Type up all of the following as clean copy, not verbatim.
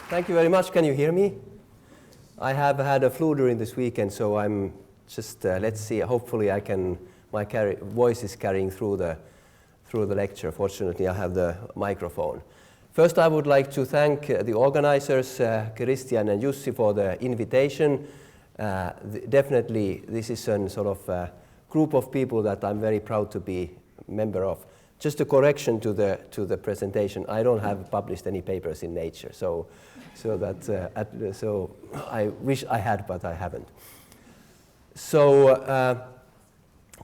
Thank you very much. Can you hear me? I have had a flu during this weekend, so I'm just, let's see, hopefully my voice is carrying through the lecture. Fortunately, I have the microphone. First, I would like to thank the organizers, Christian and Jussi, for the invitation. Definitely, this is a sort of group of people that I'm very proud to be a member of. Just a correction to the presentation. I don't have published any papers in Nature, so I wish I had, but I haven't. So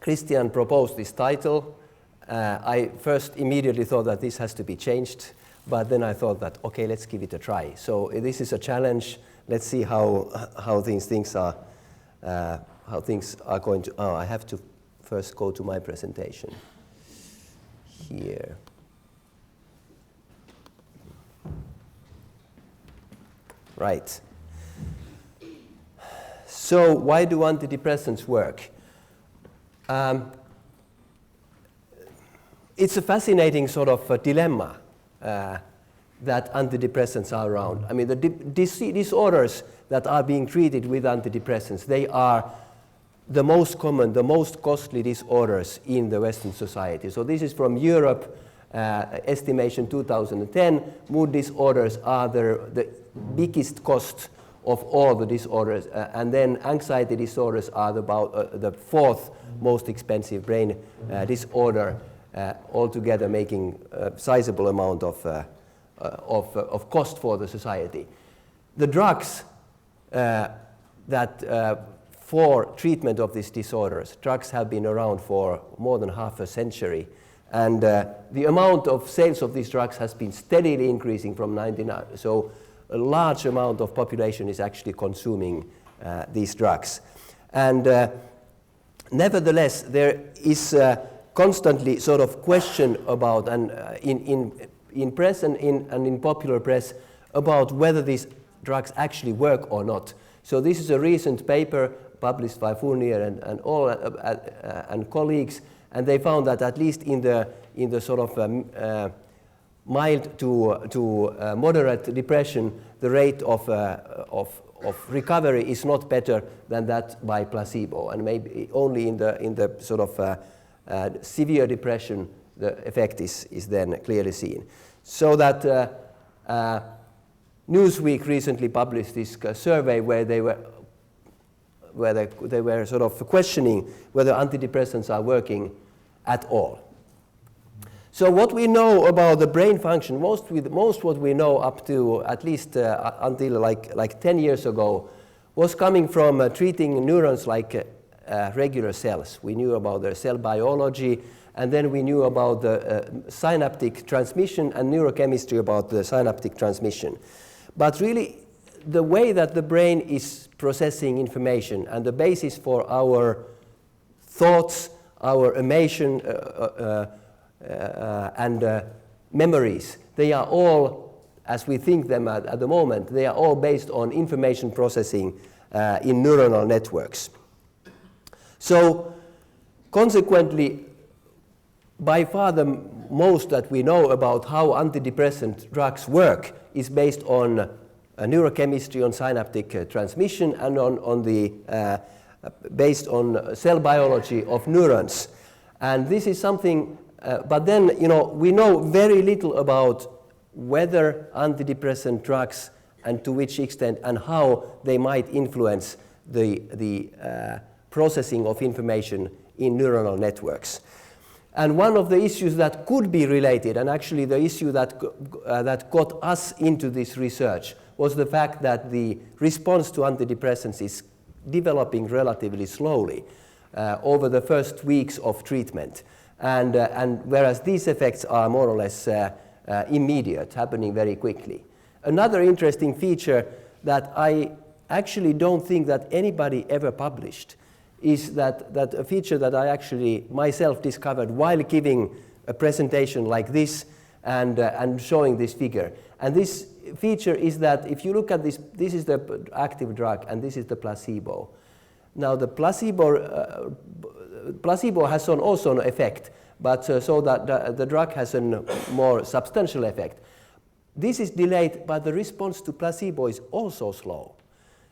Christian proposed this title. I first immediately thought that this has to be changed, but then I thought that okay, let's give it a try. So this is a challenge. Let's see how things are going to. Oh, I have to first go to my presentation here. Right. So why do antidepressants work? It's a fascinating sort of dilemma that antidepressants are around. I mean, the disorders that are being treated with antidepressants, they are the most common, the most costly disorders in the Western society. So this is from Europe, estimation 2010. Mood disorders are the biggest cost of all the disorders, and then anxiety disorders are the fourth most expensive brain disorder, altogether making a sizable amount of cost for the society. The drugs for treatment of these disorders, drugs have been around for more than half a century, and the amount of sales of these drugs has been steadily increasing from 1999. So a large amount of population is actually consuming these drugs. And nevertheless, there is constantly sort of question about, and in press and in popular press, about whether these drugs actually work or not. So this is a recent paper published by Fournier and colleagues, and they found that at least in the sort of mild to moderate depression, the rate of recovery is not better than that by placebo, and maybe only in the sort of severe depression the effect is then clearly seen. So that Newsweek recently published this survey where they were sort of questioning whether antidepressants are working at all. So what we know about the brain function, most what we know up to at least until like 10 years ago, was coming from treating neurons like regular cells. We knew about their cell biology, and then we knew about the synaptic transmission and neurochemistry about the synaptic transmission. But really, the way that the brain is processing information and the basis for our thoughts, our emotion, and memories, they are all, as we think them at the moment, they are all based on information processing in neuronal networks. So consequently, by far the most that we know about how antidepressant drugs work is based on neurochemistry, on synaptic transmission, and on the based on cell biology of neurons. And this is something, but then we know very little about whether antidepressant drugs and to which extent and how they might influence the processing of information in neuronal networks. And one of the issues that could be related, and actually the issue that got us into this research, was the fact that the response to antidepressants is developing relatively slowly over the first weeks of treatment. And whereas these effects are more or less immediate, happening very quickly. Another interesting feature that I actually don't think that anybody ever published is that a feature that I actually myself discovered while giving a presentation like this and showing this figure. And this feature is that if you look at this, this is the active drug and this is the placebo. Now the placebo has also an effect, but so that the drug has a more substantial effect. this is delayed, but the response to placebo is also slow.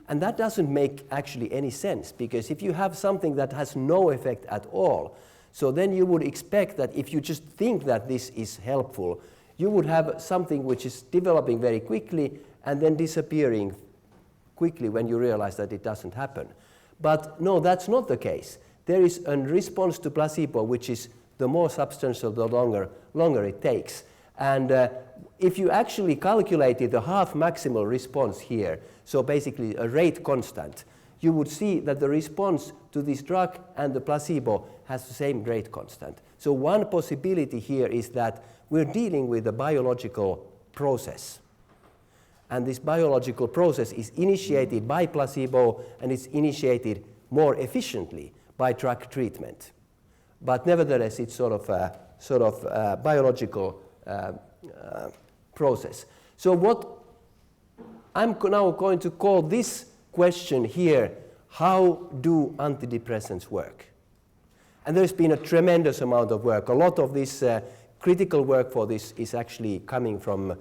And that doesn't make actually any sense, because if you have something that has no effect at all, so then you would expect that if you just think that this is helpful, you would have something which is developing very quickly and then disappearing quickly when you realize that it doesn't happen. But no, that's not the case. There is a response to placebo which is the more substantial, the longer it takes. And if you actually calculated the half maximal response here, so basically a rate constant, you would see that the response to this drug and the placebo has the same rate constant. So one possibility here is that we're dealing with a biological process. And this biological process is initiated by placebo, and it's initiated more efficiently by drug treatment. But nevertheless, it's sort of a biological process. So what I'm now going to call this question here, how do antidepressants work? And there's been a tremendous amount of work. A lot of this critical work for this is actually coming from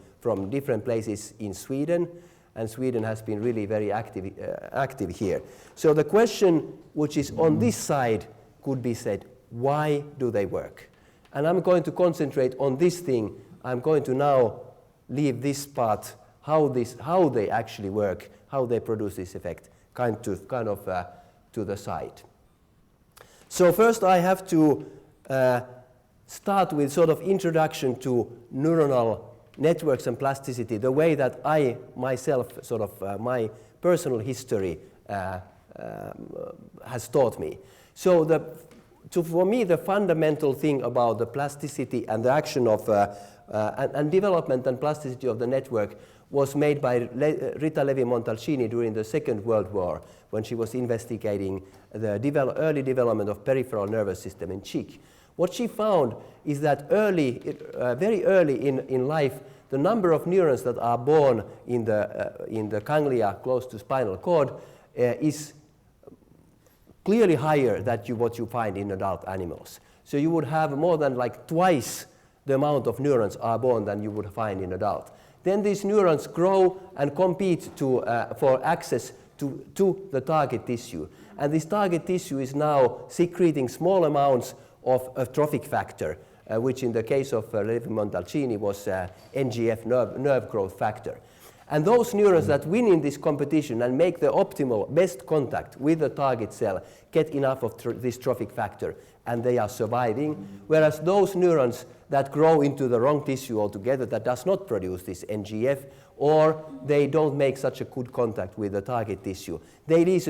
different places in Sweden, and Sweden has been really very active here. So the question which is on this side could be said, why do they work? And I'm going to concentrate on this thing. I'm going to now leave this part, how they actually work, how they produce this effect, kind of to the side. So first I have to start with sort of introduction to neuronal networks and plasticity, the way that I myself, sort of my personal history has taught me. So for me, the fundamental thing about the plasticity and the action of and development and plasticity of the network was made by Rita Levi-Montalcini during the Second World War, when she was investigating the early development of peripheral nervous system in cheek. What she found is that very early in life, the number of neurons that are born in the ganglia close to spinal cord is clearly higher than what you find in adult animals. So you would have more than like twice the amount of neurons are born than you would find in adult. Then these neurons grow and compete for access to the target tissue. And this target tissue is now secreting small amounts of a trophic factor, which in the case of Levi-Montalcini was NGF, nerve growth factor. And those neurons that win in this competition and make the optimal best contact with the target cell get enough of this trophic factor, and they are surviving, whereas those neurons that grow into the wrong tissue altogether, that does not produce this NGF, or they don't make such a good contact with the target tissue, they lose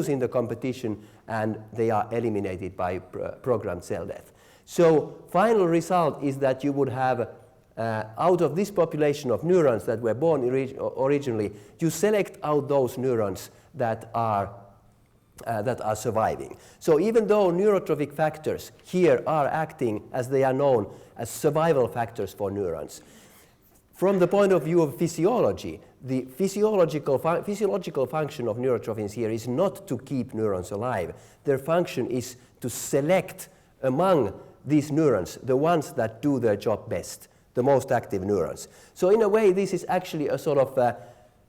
in the competition and they are eliminated by programmed cell death. So final result is that you would have out of this population of neurons that were born originally, you select out those neurons that are surviving. So even though neurotrophic factors here are acting, as they are known, as survival factors for neurons, from the point of view of physiology, the physiological function of neurotrophins here is not to keep neurons alive. Their function is to select among these neurons the ones that do their job best, the most active neurons. So in a way, this is actually a sort of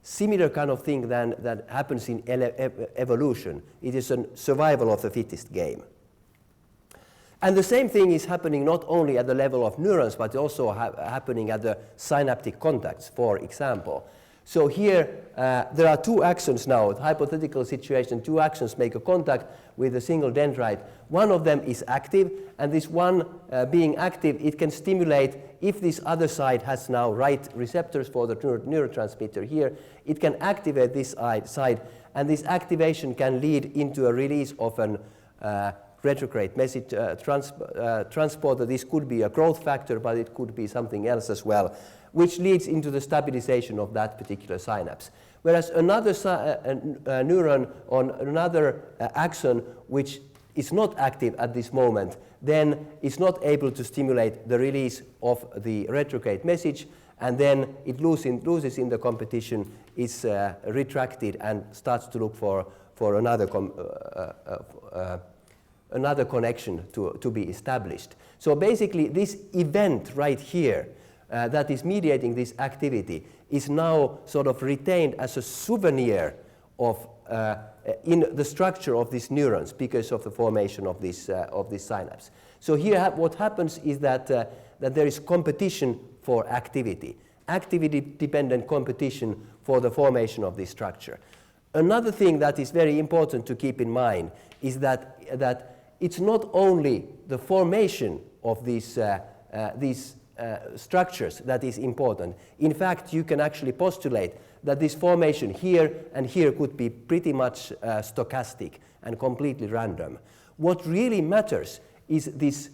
similar kind of thing that happens in evolution. It is a survival of the fittest game. And the same thing is happening not only at the level of neurons, but also happening at the synaptic contacts, for example. So here, there are two axons now, hypothetical situation, two axons make a contact with a single dendrite. One of them is active, and this one being active, it can stimulate, if this other side has now right receptors for the neurotransmitter here, it can activate this side, and this activation can lead into a release of an retrograde message transporter. This could be a growth factor, but it could be something else as well, which leads into the stabilization of that particular synapse. Whereas another neuron on another axon, which is not active at this moment, then is not able to stimulate the release of the retrograde message, and then it loses in the competition, is retracted and starts to look for another connection to be established. So basically, this event right here that is mediating this activity is now sort of retained as a souvenir of in the structure of these neurons because of the formation of this synapse. So here what happens is that there is competition for activity, activity-dependent competition for the formation of this structure. Another thing that is very important to keep in mind is that it's not only the formation of these structures that is important. In fact, you can actually postulate that this formation here and here could be pretty much stochastic and completely random. What really matters is this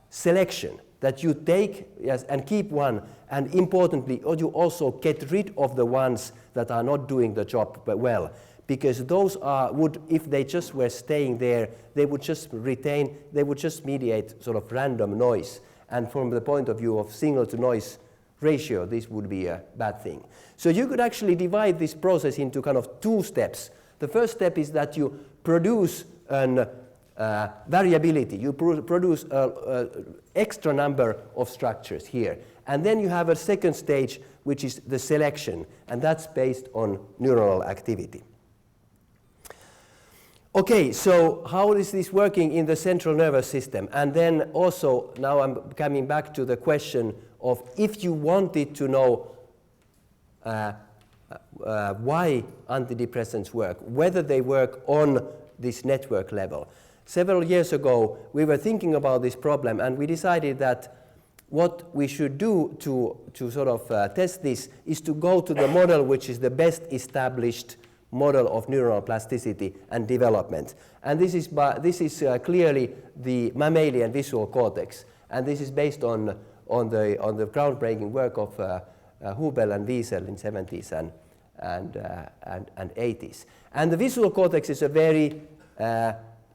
selection, that you take and keep one, and importantly, you also get rid of the ones that are not doing the job well. Because those would, if they just were staying there, they would just retain, they would just mediate sort of random noise. And from the point of view of signal to noise ratio, this would be a bad thing. So you could actually divide this process into kind of two steps. The first step is that you produce an variability. You produce an extra number of structures here. And then you have a second stage, which is the selection, and that's based on neuronal activity. Okay, so how is this working in the central nervous system? And then also, now I'm coming back to the question of if you wanted to know why antidepressants work, whether they work on this network level. Several years ago, we were thinking about this problem, and we decided that what we should do to sort of test this is to go to the model which is the best established model of neuronal plasticity and development. And this is clearly the mammalian visual cortex, and this is based on the groundbreaking work of Hubel and Wiesel in 70s and 80s. And the visual cortex is a very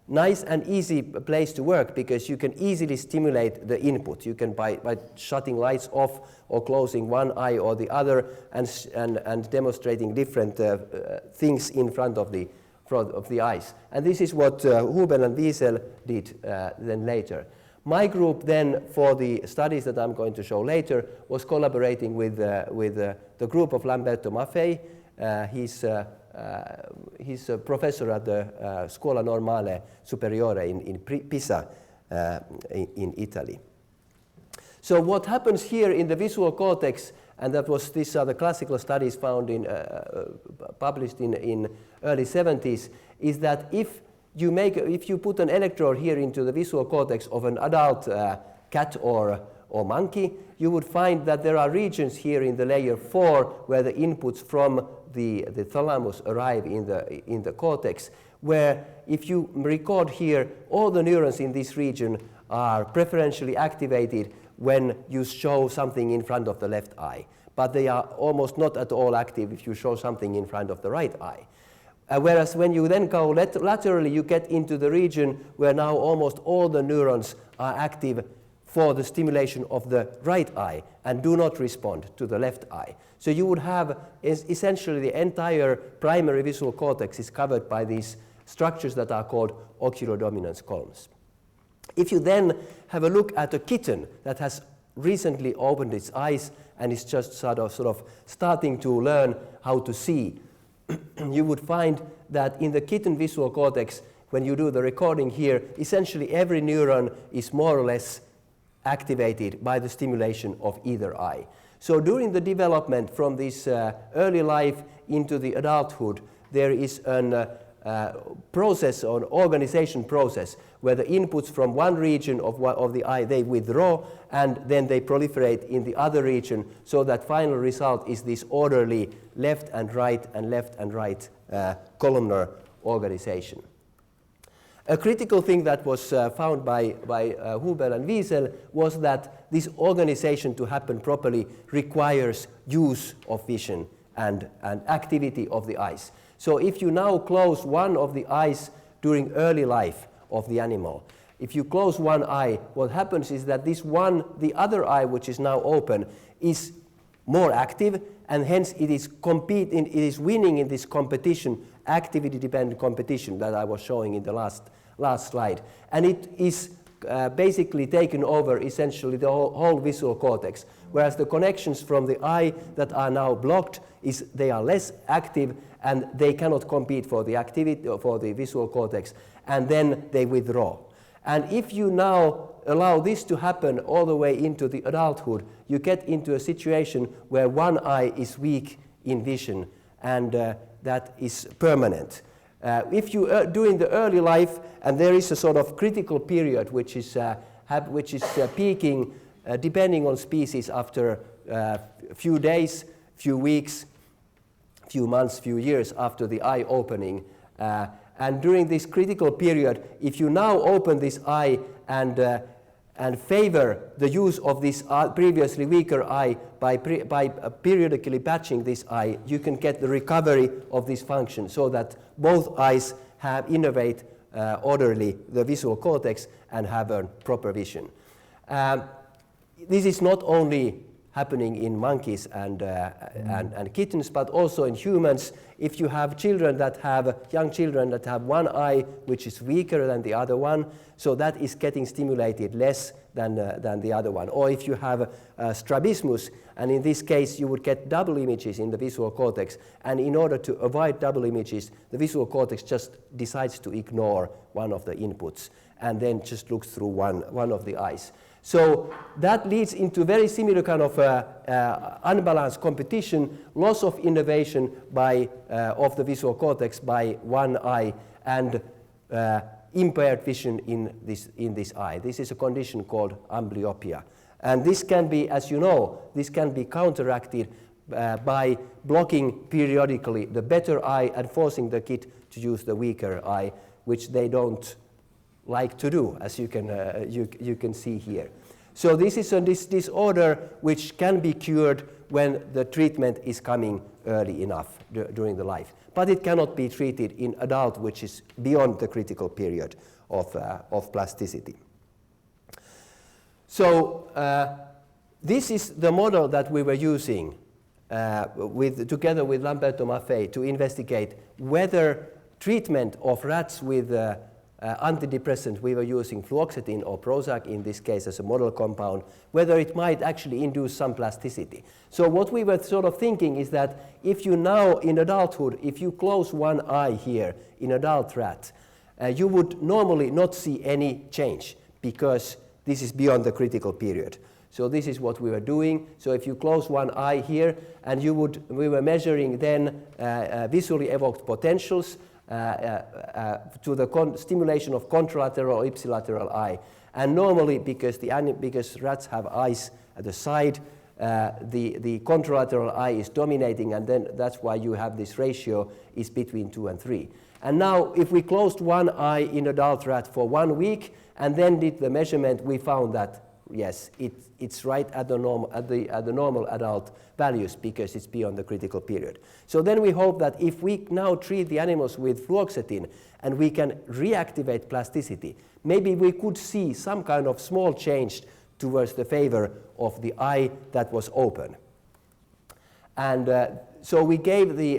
nice and easy place to work because you can easily stimulate the input. You can by shutting lights off or closing one eye or the other and demonstrating different things in front of the eyes. And this is what Hubel and Wiesel did then later. My group then, for the studies that I'm going to show later, was collaborating with the group of Lamberto Maffei. He's a professor at the Scuola Normale Superiore in Pisa in Italy. So what happens here in the visual cortex, and these are the classical studies found published in early 70s, is that if you put an electrode here into the visual cortex of an adult cat or monkey, you would find that there are regions here in the layer 4 where the inputs from the thalamus arrive in the cortex, where if you record here, all the neurons in this region are preferentially activated when you show something in front of the left eye. But they are almost not at all active if you show something in front of the right eye. Whereas when you then go laterally, you get into the region where now almost all the neurons are active for the stimulation of the right eye and do not respond to the left eye. So you would have essentially the entire primary visual cortex is covered by these structures that are called oculodominance columns. If you then have a look at a kitten that has recently opened its eyes and is just sort of starting to learn how to see, you would find that in the kitten visual cortex, when you do the recording here, essentially every neuron is more or less activated by the stimulation of either eye. So during the development from this early life into the adulthood, there is an process or organization process where the inputs from one region of the eye, they withdraw and then they proliferate in the other region, so that final result is this orderly left and right columnar organization. A critical thing that was found by Hubel and Wiesel was that this organization to happen properly requires use of vision and activity of the eyes. So if you now close one of the eyes during early life of the animal, if you close one eye, what happens is that the other eye which is now open is more active, and hence it is winning in this competition, activity-dependent competition that I was showing in the last slide. And it is basically taken over essentially the whole visual cortex, whereas the connections from the eye that are now blocked, they are less active and they cannot compete for the activity for the visual cortex, and then they withdraw. And if you now allow this to happen all the way into the adulthood, you get into a situation where one eye is weak in vision, and that is permanent. If you do in the early life, and there is a sort of critical period which is peaking depending on species after a few days, few weeks, few months, few years after the eye opening. And during this critical period, if you now open this eye and favor the use of this previously weaker eye by periodically patching this eye, you can get the recovery of this function so that both eyes have innervate orderly the visual cortex and have a proper vision. This is not only happening in monkeys and kittens, but also in humans. If you have young children that have one eye which is weaker than the other one, so that is getting stimulated less than the other one. Or if you have strabismus, and in this case you would get double images in the visual cortex, and in order to avoid double images, the visual cortex just decides to ignore one of the inputs and then just looks through one of the eyes. So that leads into very similar kind of unbalanced competition, loss of innervation of the visual cortex by one eye, and impaired vision in this eye. This is a condition called amblyopia. And this can be, as you know, this can be counteracted by blocking periodically the better eye and forcing the kid to use the weaker eye, which they don't like to do, as you can see here. So this is a disorder which can be cured when the treatment is coming early enough during the life. But it cannot be treated in adult, which is beyond the critical period of plasticity. So this is the model that we were using together with Lamberto Maffei to investigate whether treatment of rats with antidepressant, we were using fluoxetine or Prozac in this case as a model compound, whether it might actually induce some plasticity. So what we were sort of thinking is that if you now in adulthood, if you close one eye here in adult rat, you would normally not see any change because this is beyond the critical period. So this is what we were doing. So if you close one eye here, and we were measuring then visually evoked potentials to the stimulation of contralateral or ipsilateral eye. And normally, because rats have eyes at the side, the contralateral eye is dominating, and then that's why you have this ratio is between 2 and 3. And now, if we closed one eye in adult rat for 1 week and then did the measurement, we found that yes, it's right at the normal adult values because it's beyond the critical period. So then we hope that if we now treat the animals with fluoxetine and we can reactivate plasticity, maybe we could see some kind of small change towards the favor of the eye that was open. And so we gave the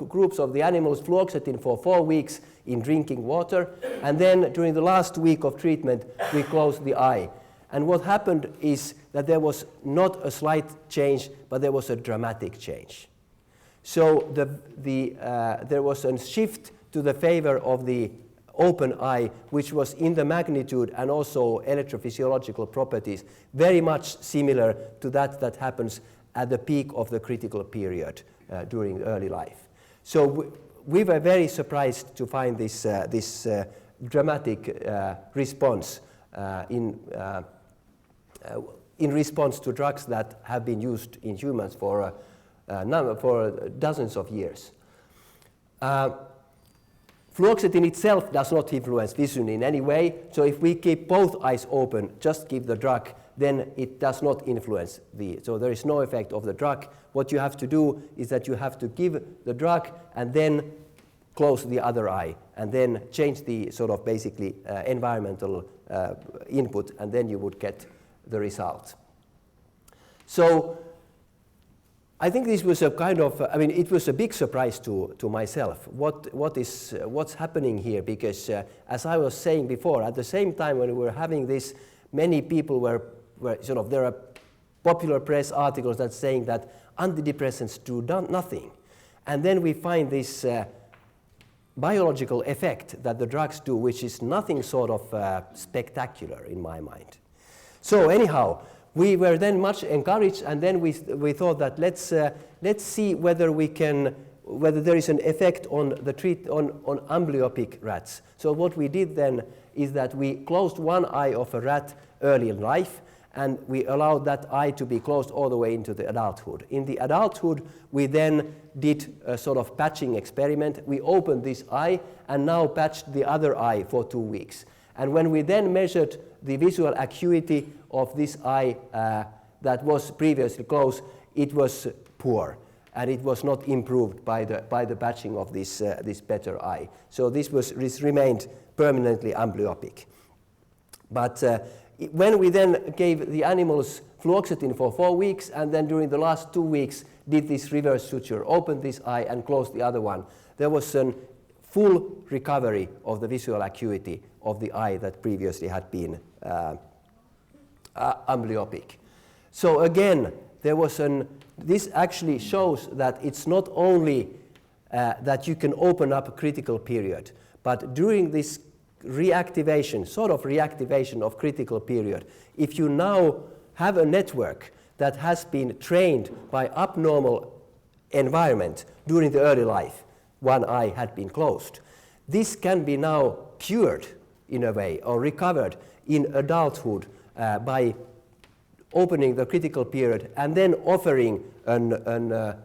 groups of the animals fluoxetine for 4 weeks in drinking water, and then during the last week of treatment we closed the eye. And what happened is that there was not a slight change, but there was a dramatic change. So there was a shift to the favor of the open eye, which was in the magnitude and also electrophysiological properties very much similar to that happens at the peak of the critical period during early life. So we were very surprised to find this dramatic response in response to drugs that have been used in humans for dozens of years. Fluoxetine itself does not influence vision in any way, so if we keep both eyes open, just give the drug, then it does not influence so there is no effect of the drug. What you have to do is that you have to give the drug and then close the other eye and then change the sort of basically environmental input, and then you would get the result. So I think this was a kind of, it was a big surprise to myself. What's happening here? Because as I was saying before, at the same time when we were having this, many people were there are popular press articles that saying that antidepressants do nothing. And then we find this biological effect that the drugs do, which is nothing sort of spectacular in my mind. So anyhow, we were then much encouraged, and then we thought that let's see whether there is an effect on on amblyopic rats. So what we did then is that we closed one eye of a rat early in life, and we allowed that eye to be closed all the way into the adulthood. In the adulthood, we then did a sort of patching experiment. We opened this eye and now patched the other eye for 2 weeks. And when we then measured the visual acuity of this eye that was previously closed, it was poor, and it was not improved by the patching of this better eye. So this remained permanently amblyopic. But when we then gave the animals fluoxetine for 4 weeks, and then during the last 2 weeks did this reverse suture, opened this eye and closed the other one, there was a full recovery of the visual acuity of the eye that previously had been amblyopic. So again, this actually shows that it's not only that you can open up a critical period, but during this reactivation of critical period, if you now have a network that has been trained by abnormal environment during the early life, one eye had been closed, this can be now cured in a way or recovered in adulthood by opening the critical period and then offering a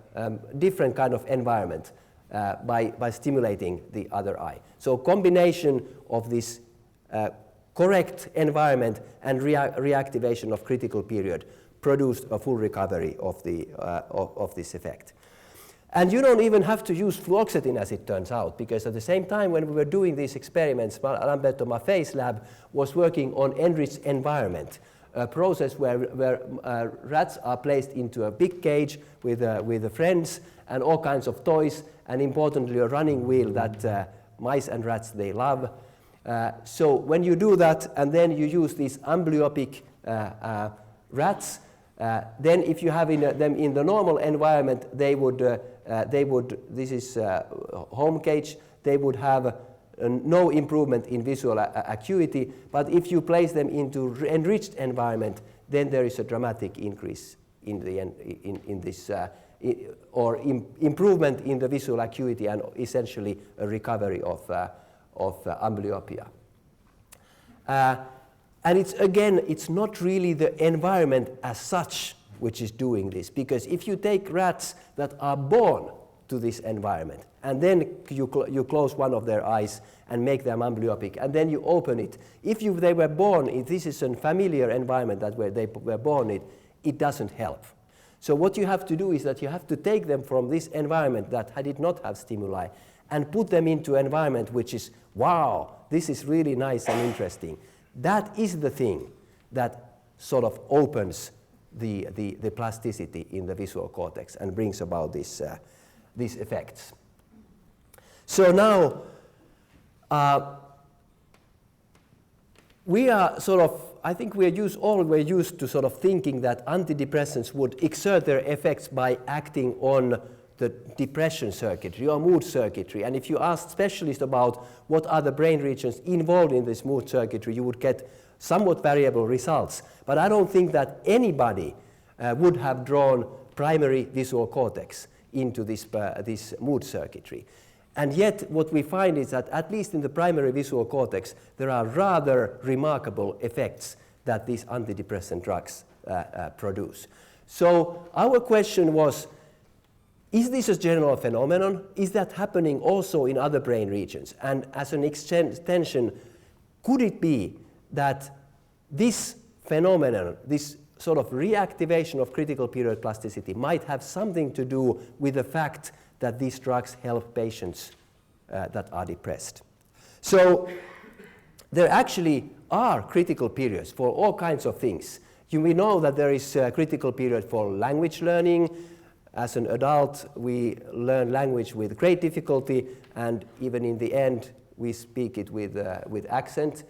different kind of environment by stimulating the other eye. So combination of this correct environment and reactivation of critical period produced a full recovery of this effect. And you don't even have to use fluoxetine, as it turns out, because at the same time when we were doing these experiments, Lamberto Maffei's lab was working on enriched environment, a process where rats are placed into a big cage with friends and all kinds of toys, and importantly a running wheel that mice and rats, they love. So when you do that and then you use these amblyopic rats, then if you have them in the normal environment, they would this is home cage, they would have no improvement in visual acuity, but if you place them into enriched environment, then there is a dramatic increase in this improvement in the visual acuity and essentially a recovery of amblyopia. And it's not really the environment as such which is doing this, because if you take rats that are born to this environment and then you close one of their eyes and make them amblyopic and then you open it, if they were born, if this is a familiar environment that where they were born in, it doesn't help. So what you have to do is that you have to take them from this environment that did not have stimuli and put them into an environment which is, wow, this is really nice and interesting. That is the thing that sort of opens the plasticity in the visual cortex and brings about these effects. So now we are sort of, I think we're used to sort of thinking that antidepressants would exert their effects by acting on the depression circuitry or mood circuitry. And if you ask specialists about what are the brain regions involved in this mood circuitry, you would get somewhat variable results. But I don't think that anybody would have drawn primary visual cortex into this mood circuitry. And yet what we find is that at least in the primary visual cortex, there are rather remarkable effects that these antidepressant drugs produce. So our question was, is this a general phenomenon? Is that happening also in other brain regions? And as an extension, could it be that this phenomenon, this sort of reactivation of critical period plasticity might have something to do with the fact that these drugs help patients that are depressed? So there actually are critical periods for all kinds of things. We know that there is a critical period for language learning, As an adult, we learn language with great difficulty, and even in the end, we speak it with accent.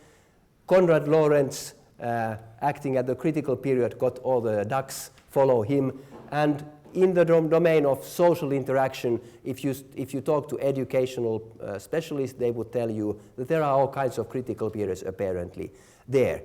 Konrad Lorenz, acting at the critical period, got all the ducks follow him. And in the domain of social interaction, if you talk to educational specialists, they would tell you that there are all kinds of critical periods apparently there.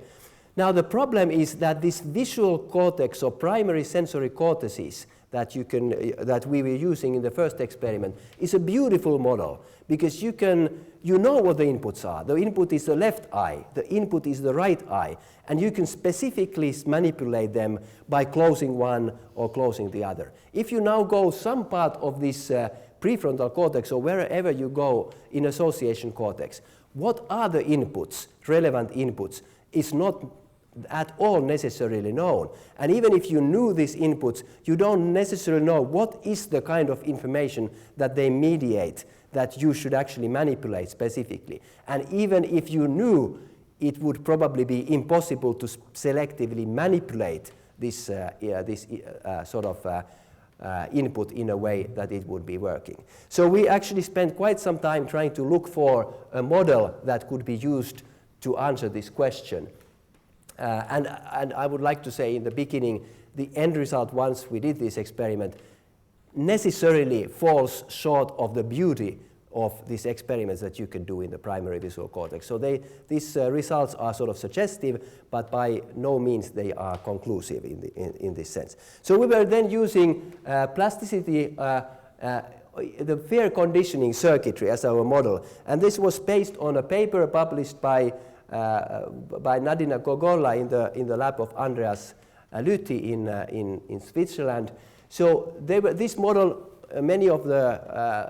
Now the problem is that this visual cortex or primary sensory cortices that we were using in the first experiment is a beautiful model, because you know what the inputs are. The input is the left eye, the input is the right eye, and you can specifically manipulate them by closing one or closing the other. If you now go some part of this prefrontal cortex or wherever you go in association cortex, what are the inputs, relevant inputs, is not at all necessarily known. And even if you knew these inputs, you don't necessarily know what is the kind of information that they mediate that you should actually manipulate specifically. And even if you knew, it would probably be impossible to selectively manipulate this input in a way that it would be working. So we actually spent quite some time trying to look for a model that could be used to answer this question. And I would like to say in the beginning, the end result once we did this experiment necessarily falls short of the beauty of these experiments that you can do in the primary visual cortex. So these results are sort of suggestive, but by no means they are conclusive in this sense. So we were then using plasticity, the fair conditioning circuitry as our model, and this was based on a paper published by Nadina Gogolla in the lab of Andreas Lüthi in Switzerland. So this model, many of the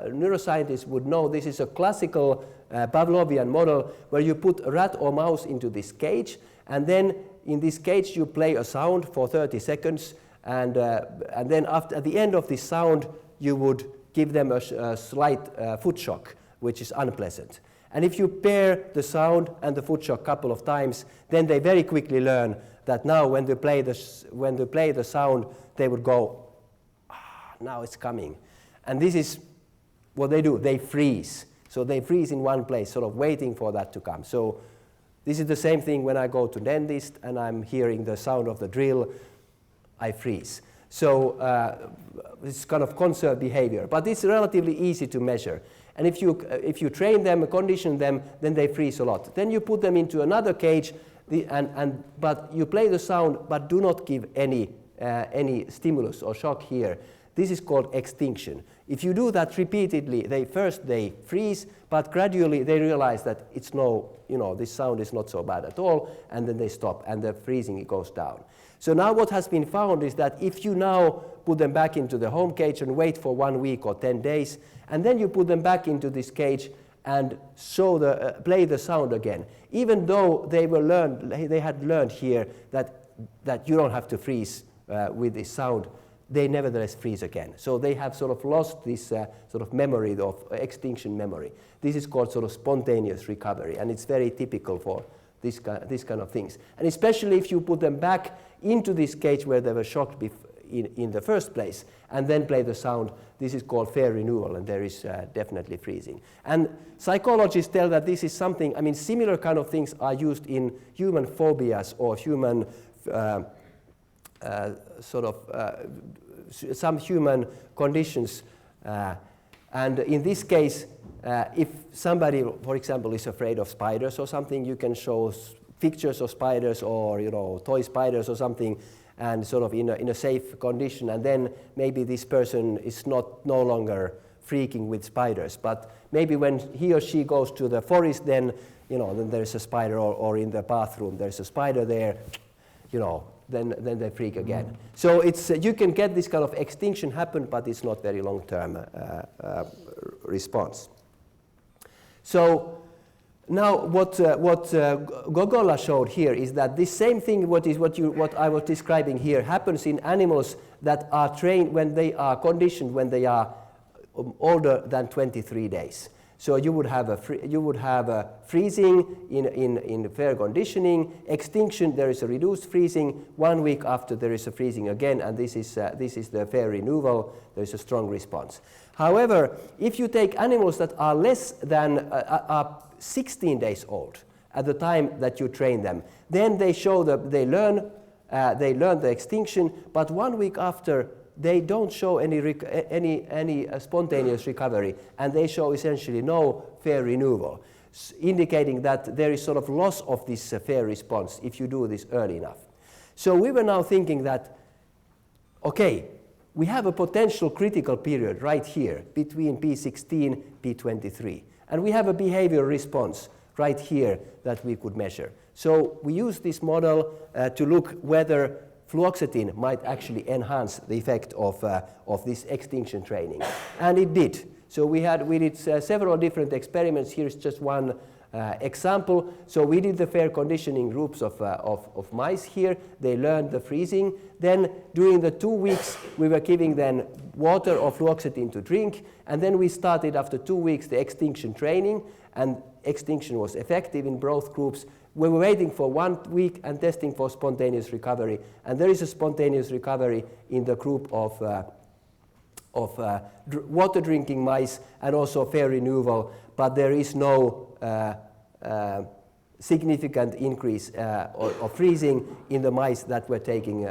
neuroscientists would know this is a classical Pavlovian model where you put a rat or mouse into this cage, and then in this cage you play a sound for 30 seconds, and then at the end of this sound you would give them a slight foot shock, which is unpleasant. And if you pair the sound and the foot shock a couple of times, then they very quickly learn that now when they play the sound, they would go, now it's coming. And this is what they do. They freeze. So they freeze in one place, sort of waiting for that to come. So this is the same thing when I go to dentist and I'm hearing the sound of the drill, I freeze. So it's kind of conserved behavior, but it's relatively easy to measure. And if you train them, condition them, then they freeze a lot. Then you put them into another cage, but you play the sound, but do not give any stimulus or shock here. This is called extinction. If you do that repeatedly, they freeze, but gradually they realize that this sound is not so bad at all, and then they stop, and the freezing goes down. So now what has been found is that if you now put them back into the home cage and wait for 1 week or 10 days, and then you put them back into this cage and play the sound again, even though they had learned here that you don't have to freeze with this sound, they nevertheless freeze again. So they have sort of lost this sort of memory of extinction memory. This is called sort of spontaneous recovery, and it's very typical for this kind of things. And especially if you put them back into this cage where they were shocked in the first place, and then play the sound, this is called fair renewal, and there is definitely freezing. And psychologists tell that this is something, similar kind of things are used in human phobias or human some human conditions. And in this case, if somebody, for example, is afraid of spiders or something, you can show pictures of spiders or toy spiders or something, and sort of in a safe condition, and then maybe this person is no longer freaking with spiders. But maybe when he or she goes to the forest, then then there's a spider, or in the bathroom there's a spider there, then they freak again. So it's you can get this kind of extinction happen, but it's not very long-term response. So now what Gogolla showed here is that this same thing, what I was describing here, happens in animals that are trained when they are conditioned when they are older than 23 days. So you would have a freezing in fair conditioning, extinction, there is a reduced freezing, 1 week after there is a freezing again, and this is the fair renewal, there is a strong response. However, if you take animals that are less than are 16 days old at the time that you train them, then they show that they learn the extinction, but 1 week after they don't show any spontaneous recovery, and they show essentially no fair renewal, indicating that there is sort of loss of this fair response if you do this early enough. So we were now thinking that, okay, we have a potential critical period right here between P16, P23, and we have a behavioral response right here that we could measure. So we used this model to look whether fluoxetine might actually enhance the effect of this extinction training, and it did. So we did several different experiments. Here's just one example. So we did the fair conditioning groups of mice here. They learned the freezing. Then during the 2 weeks, we were giving them water or fluoxetine to drink, and then we started after 2 weeks the extinction training, and extinction was effective in both groups. We were waiting for 1 week and testing for spontaneous recovery, and there is a spontaneous recovery in the group of water drinking mice and also fair renewal, but there is no significant increase of freezing in the mice that were taking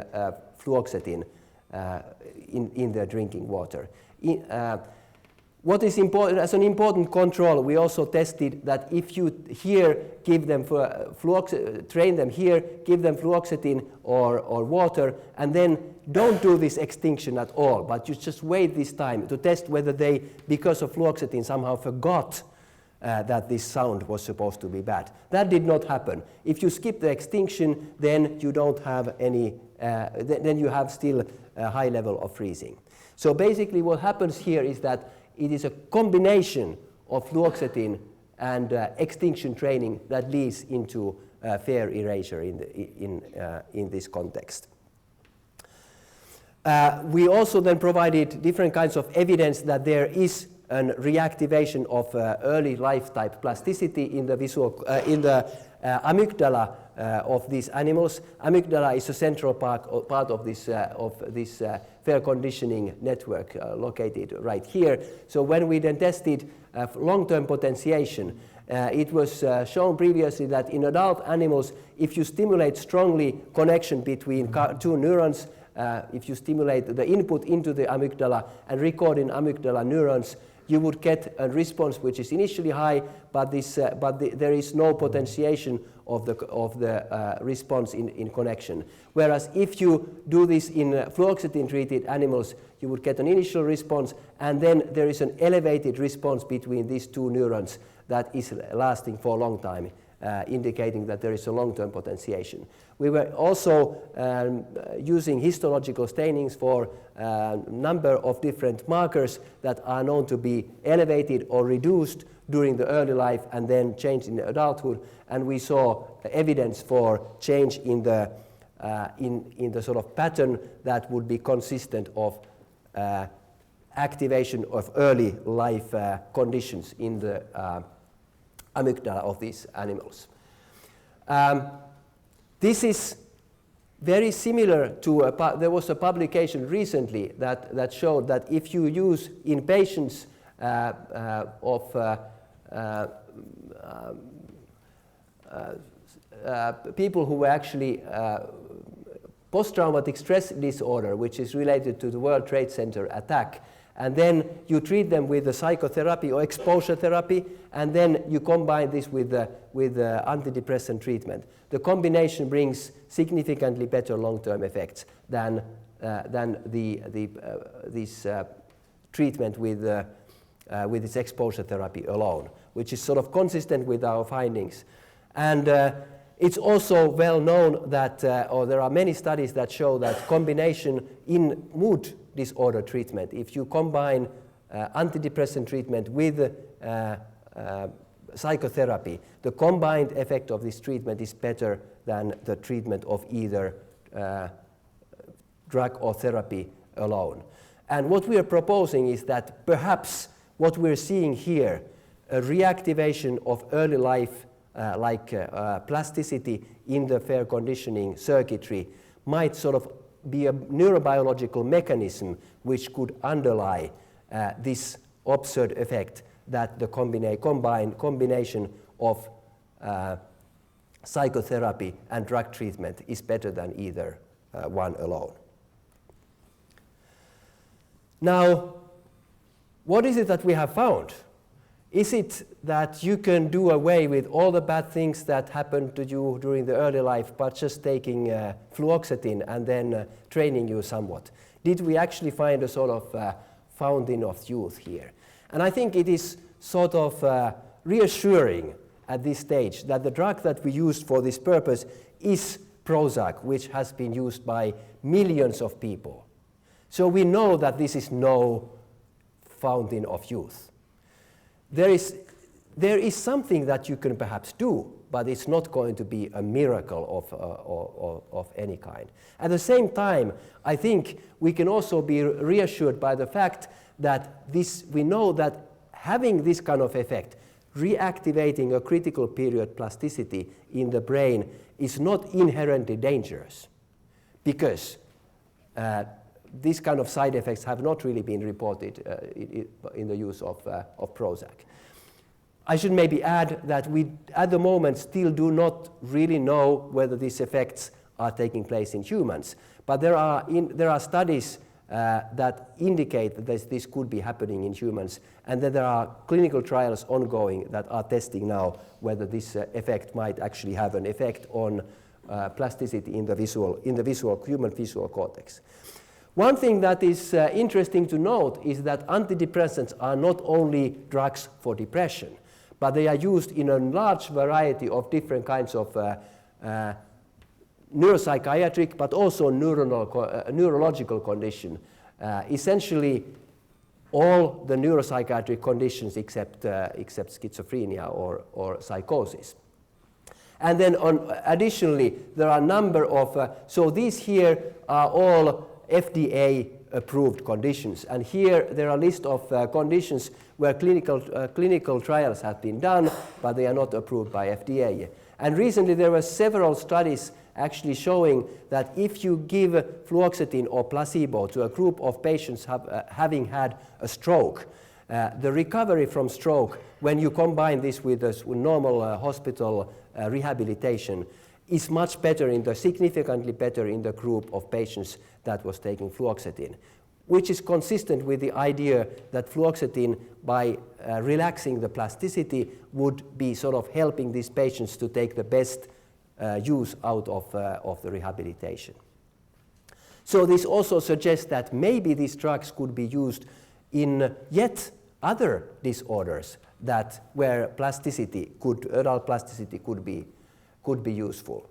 fluoxetine in their drinking water. What is important, as an important control, we also tested that if you here give them train them here, give them fluoxetine or water, and then don't do this extinction at all, but you just wait this time to test whether they, because of fluoxetine, somehow forgot that this sound was supposed to be bad. That did not happen. If you skip the extinction, then you don't have any, then you have still a high level of freezing. So basically what happens here is that it is a combination of fluoxetine and extinction training that leads into fair erasure in this context. We also then provided different kinds of evidence that there is a reactivation of early life type plasticity in the amygdala of these animals. Amygdala is a central part of this fair conditioning network located right here. So when we then tested long-term potentiation, it was shown previously that in adult animals, if you stimulate strongly connection between two neurons, if you stimulate the input into the amygdala and record in amygdala neurons, you would get a response which is initially high, but there is no potentiation of the response in connection. Whereas if you do this in fluoxetine-treated animals, you would get an initial response, and then there is an elevated response between these two neurons that is lasting for a long time, indicating that there is a long-term potentiation. We were also using histological stainings for a number of different markers that are known to be elevated or reduced during the early life and then change in adulthood, and we saw evidence for change in the sort of pattern that would be consistent of activation of early life conditions in the amygdala of these animals. This is very similar to there was a publication recently that showed that if you use in patients people who were actually post-traumatic stress disorder, which is related to the World Trade Center attack, and then you treat them with the psychotherapy or exposure therapy, and then you combine this with antidepressant treatment. The combination brings significantly better long-term effects than this treatment with this exposure therapy alone, which is sort of consistent with our findings. And it's also well known that, or there are many studies that show that combination in mood disorder treatment, if you combine antidepressant treatment with psychotherapy, the combined effect of this treatment is better than the treatment of either drug or therapy alone. And what we are proposing is that perhaps what we're seeing here a reactivation of early life plasticity in the fair conditioning circuitry might sort of be a neurobiological mechanism which could underlie this absurd effect that the combination of psychotherapy and drug treatment is better than either one alone. Now, what is it that we have found? Is it that you can do away with all the bad things that happened to you during the early life by just taking fluoxetine and then training you somewhat? Did we actually find a sort of fountain of youth here? And I think it is sort of reassuring at this stage that the drug that we used for this purpose is Prozac, which has been used by millions of people. So we know that this is no fountain of youth. There is something that you can perhaps do, but it's not going to be a miracle of any kind. At the same time, I think we can also be reassured by the fact that we know that having this kind of effect, reactivating a critical period plasticity in the brain, is not inherently dangerous, because these kind of side effects have not really been reported in the use of Prozac. I should maybe add that we, at the moment, still do not really know whether these effects are taking place in humans. But there are studies that indicate that this could be happening in humans, and that there are clinical trials ongoing that are testing now whether this effect might actually have an effect on plasticity in the human visual cortex. One thing that is interesting to note is that antidepressants are not only drugs for depression, but they are used in a large variety of different kinds of neuropsychiatric, but also neurological condition. Essentially, all the neuropsychiatric conditions except schizophrenia or psychosis. And then additionally, there are a number of, so these here are all FDA approved conditions. And here there are a list of conditions where clinical trials have been done, but they are not approved by FDA. And recently there were several studies actually showing that if you give fluoxetine or placebo to a group of patients having had a stroke, the recovery from stroke, when you combine this with normal hospital rehabilitation, is much better, significantly better in the group of patients that was taking fluoxetine, which is consistent with the idea that fluoxetine, by relaxing the plasticity, would be sort of helping these patients to take the best use out of the rehabilitation. So this also suggests that maybe these drugs could be used in yet other disorders where adult plasticity could be useful.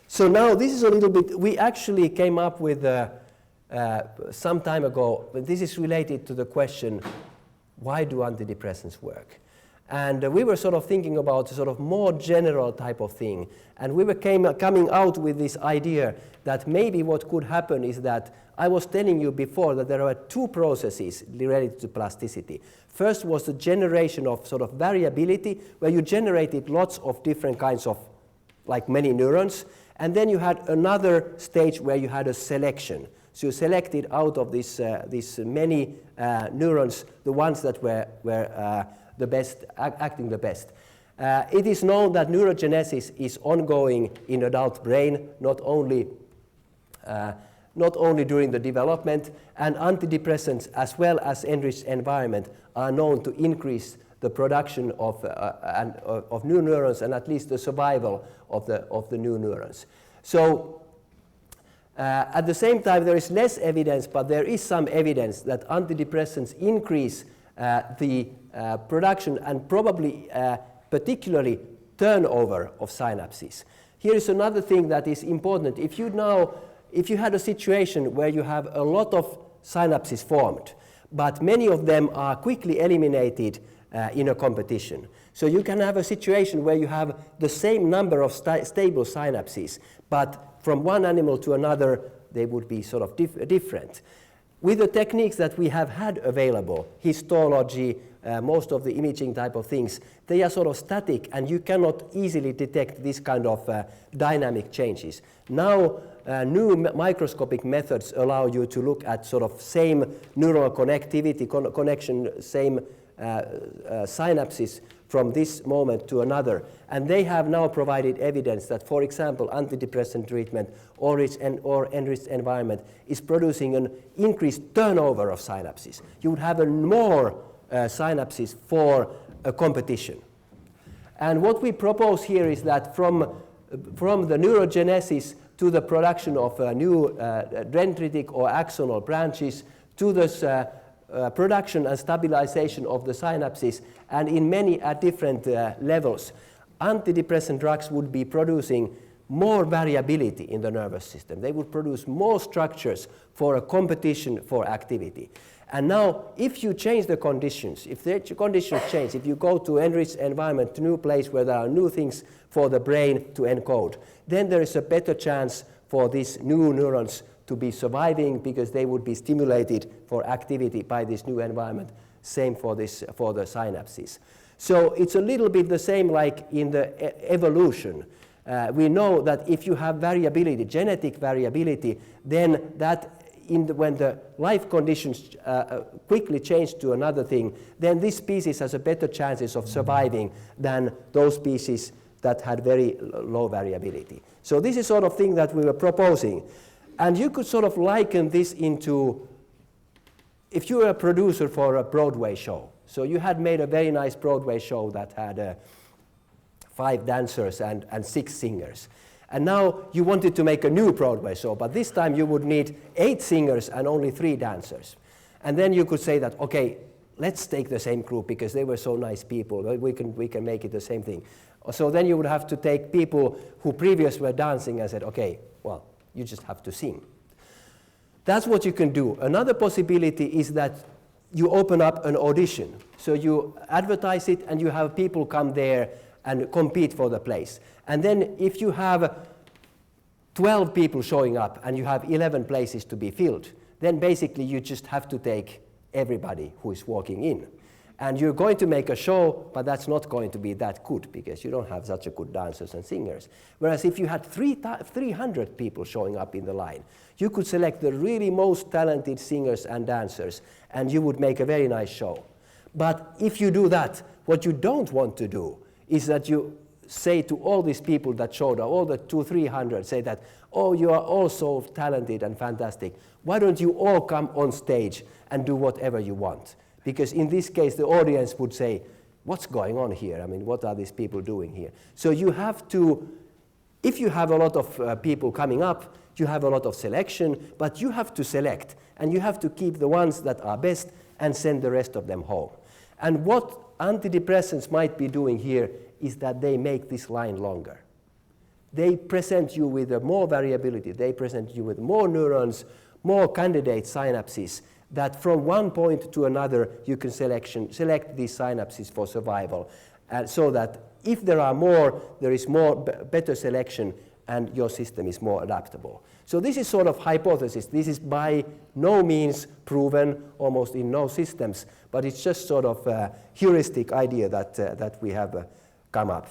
So now this is a little bit, we actually came up with some time ago, but this is related to the question, why do antidepressants work? And we were sort of thinking about a sort of more general type of thing. And we were coming out with this idea that maybe what could happen is that, I was telling you before that there are two processes related to plasticity. First was the generation of sort of variability, where you generated lots of different kinds of, like many neurons. And then you had another stage where you had a selection. So you selected out of these many neurons the ones that were the best, acting the best. It is known that neurogenesis is ongoing in adult brain, not only during the development, and antidepressants as well as enriched environment are known to increase the production of new neurons, and at least the survival of the new neurons. So at the same time, there is less evidence, but there is some evidence that antidepressants increase the production and probably particularly turnover of synapses. Here is another thing that is important. If you had a situation where you have a lot of synapses formed, but many of them are quickly eliminated in a competition. So you can have a situation where you have the same number of stable synapses, but from one animal to another, they would be sort of different. With the techniques that we have had available, histology, most of the imaging type of things, they are sort of static and you cannot easily detect this kind of dynamic changes. Now new microscopic methods allow you to look at sort of same neural connectivity, connection, same synapses from this moment to another. And they have now provided evidence that, for example, antidepressant treatment or enriched environment is producing an increased turnover of synapses. You would have more synapses for a competition. And what we propose here is that from the neurogenesis to the production of new dendritic or axonal branches to this production and stabilization of the synapses, and in many different levels, antidepressant drugs would be producing more variability in the nervous system. They would produce more structures for a competition for activity. And now, if you change the conditions, if the conditions change, if you go to enriched environment, to new place where there are new things for the brain to encode, then there is a better chance for these new neurons to be surviving because they would be stimulated for activity by this new environment. Same for the synapses. So it's a little bit the same like in the evolution. We know that if you have variability, genetic variability, then that when the life conditions quickly change to another thing, then this species has a better chances of surviving than those species that had very low variability. So this is sort of thing that we were proposing. And you could sort of liken this into, if you were a producer for a Broadway show, so you had made a very nice Broadway show that had 5 dancers and 6 singers. And now you wanted to make a new Broadway show, but this time you would need 8 singers and only 3 dancers. And then you could say that, okay, let's take the same group because they were so nice people, we can make it the same thing. So then you would have to take people who previously were dancing and said, okay, well, you just have to sing. That's what you can do. Another possibility is that you open up an audition. So you advertise it and you have people come there and compete for the place. And then if you have 12 people showing up and you have 11 places to be filled, then basically you just have to take everybody who is walking in. And you're going to make a show, but that's not going to be that good because you don't have such a good dancers and singers. Whereas if you had 300 people showing up in the line, you could select the really most talented singers and dancers, and you would make a very nice show. But if you do that, what you don't want to do is that you say to all these people that showed up, all the 200-300, say that, oh, you are all so talented and fantastic. Why don't you all come on stage and do whatever you want? Because in this case, the audience would say, what's going on here? I mean, what are these people doing here? So you have to, if you have a lot of people coming up, you have a lot of selection, but you have to select, and you have to keep the ones that are best and send the rest of them home. And what antidepressants might be doing here is that they make this line longer. They present you with more variability. They present you with more neurons, more candidate synapses, that from one point to another you can select these synapses for survival, so that if there are more, there is better selection and your system is more adaptable. So this is sort of hypothesis. This is by no means proven, almost in no systems, but it's just sort of a heuristic idea that we have come up.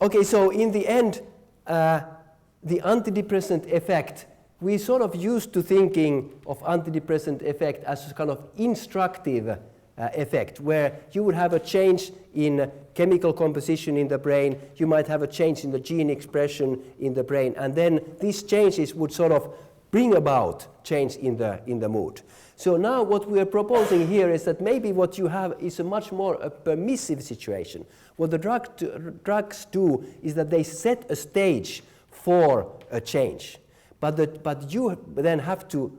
Okay, so in the end, the antidepressant effect, we sort of used to thinking of antidepressant effect as a kind of instructive effect, where you would have a change in chemical composition in the brain, you might have a change in the gene expression in the brain, and then these changes would sort of bring about change in the mood. So now what we are proposing here is that maybe what you have is a much more permissive situation. What the drugs do is that they set a stage for a change. But you then have to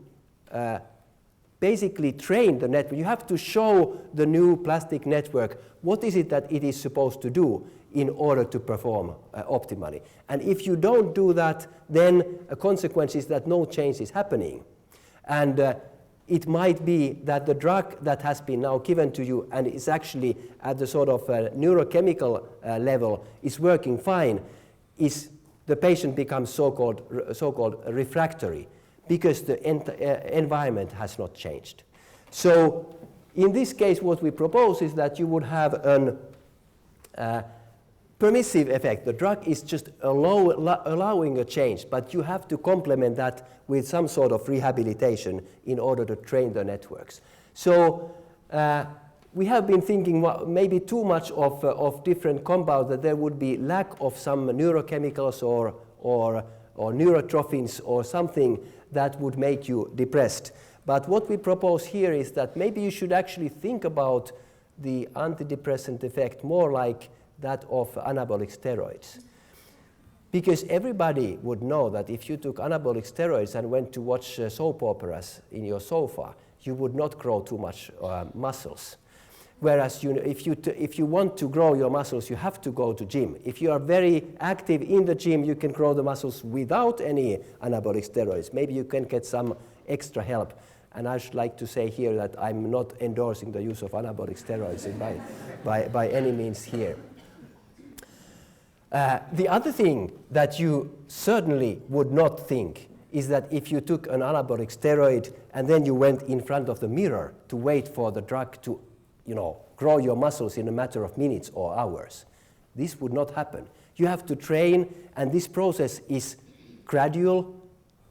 basically train the network. You have to show the new plastic network what is it that it is supposed to do in order to perform optimally. And if you don't do that, then a consequence is that no change is happening. And it might be that the drug that has been now given to you and is actually at the sort of neurochemical level is working fine, is the patient becomes so-called refractory because the environment has not changed. So In this case, what we propose is that you would have an permissive effect. The drug is just allowing a change, but you have to complement that with some sort of rehabilitation in order to train the networks. So we have been thinking maybe too much of different compounds, that there would be lack of some neurochemicals or neurotrophins or something that would make you depressed. But what we propose here is that maybe you should actually think about the antidepressant effect more like that of anabolic steroids. Because everybody would know that if you took anabolic steroids and went to watch soap operas in your sofa, you would not grow too much muscles. Whereas if you want to grow your muscles, you have to go to gym. If you are very active in the gym, you can grow the muscles without any anabolic steroids. Maybe you can get some extra help. And I should like to say here that I'm not endorsing the use of anabolic steroids by any means here. The other thing that you certainly would not think is that if you took an anabolic steroid and then you went in front of the mirror to wait for the drug to, grow your muscles in a matter of minutes or hours. This would not happen. You have to train, and this process is gradual,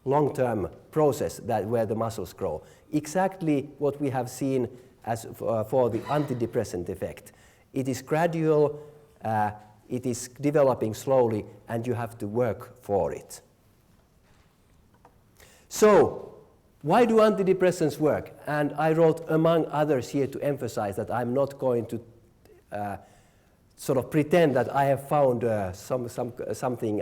long-term process where the muscles grow. Exactly what we have seen as for the antidepressant effect. It is gradual, it is developing slowly, and you have to work for it. So, why do antidepressants work? And I wrote, among others, here to emphasize that I'm not going to sort of pretend that I have found something,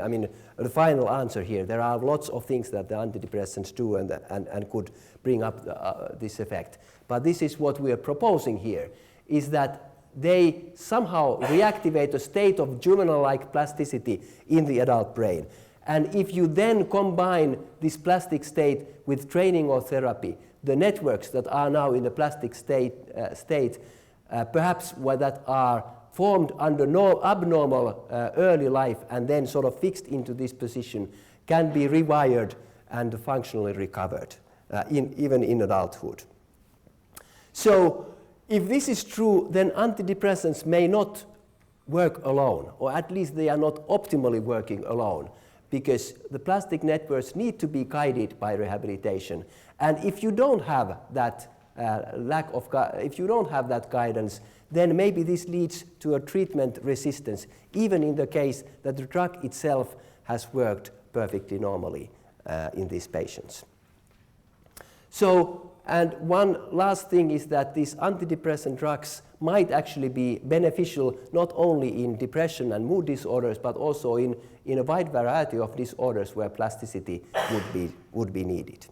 the final answer here. There are lots of things that the antidepressants do and could bring up this effect. But this is what we are proposing here, is that they somehow reactivate a state of juvenile-like plasticity in the adult brain. And if you then combine this plastic state with training or therapy, the networks that are now in the plastic state, perhaps that are formed under abnormal early life and then sort of fixed into this position, can be rewired and functionally recovered, even in adulthood. So if this is true, then antidepressants may not work alone, or at least they are not optimally working alone, because the plastic networks need to be guided by rehabilitation. And if you don't have that if you don't have that guidance, then maybe this leads to a treatment resistance, even in the case that the drug itself has worked perfectly normally in these patients. So, and one last thing is that these antidepressant drugs might actually be beneficial not only in depression and mood disorders, but also in a wide variety of disorders where plasticity would be needed.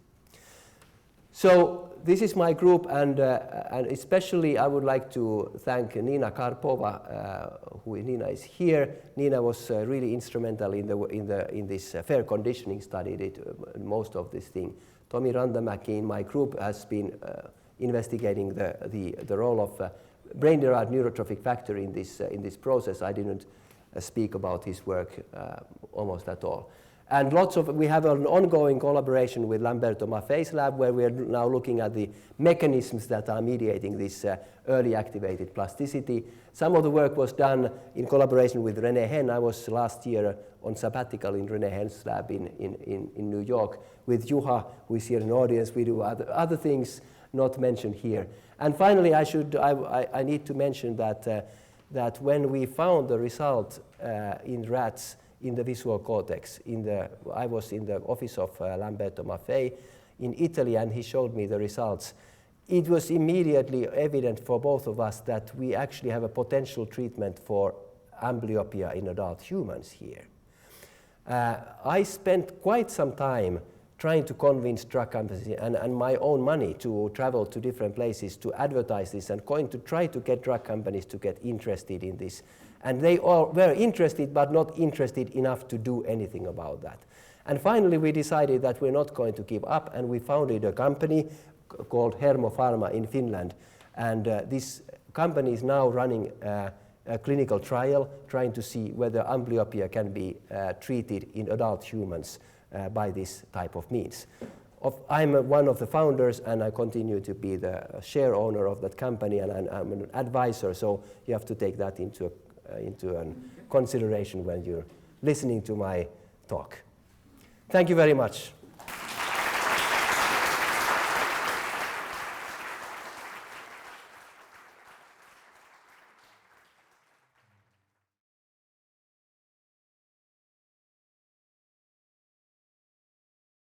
So this is my group, and especially I would like to thank Nina Karpova, Nina is here. Nina was really instrumental in this fair conditioning study, did most of this thing. Tomi Rantamäki in my group has been investigating the role of brain-derived neurotrophic factor in this process. I didn't speak about his work almost at all. And we have an ongoing collaboration with Lamberto Maffei's lab, where we are now looking at the mechanisms that are mediating this early activated plasticity. Some of the work was done in collaboration with René Henn. I was last year on sabbatical in René Henn's lab in New York with Juha, who is here in the audience. We do other things not mentioned here. And finally, I need to mention that when we found the result in rats in the visual cortex, I was in the office of Lamberto Maffei in Italy, and he showed me the results. It was immediately evident for both of us that we actually have a potential treatment for amblyopia in adult humans here. I spent quite some time trying to convince drug companies and my own money to travel to different places to advertise this, and going to try to get drug companies to get interested in this. And they all were interested, but not interested enough to do anything about that. And finally, we decided that we're not going to give up, and we founded a company called Hermo Pharma in Finland. And this company is now running a clinical trial, trying to see whether amblyopia can be treated in adult humans by this type of means. I'm one of the founders, and I continue to be the share owner of that company, and I'm an advisor, so you have to take that into consideration when you're listening to my talk. Thank you very much.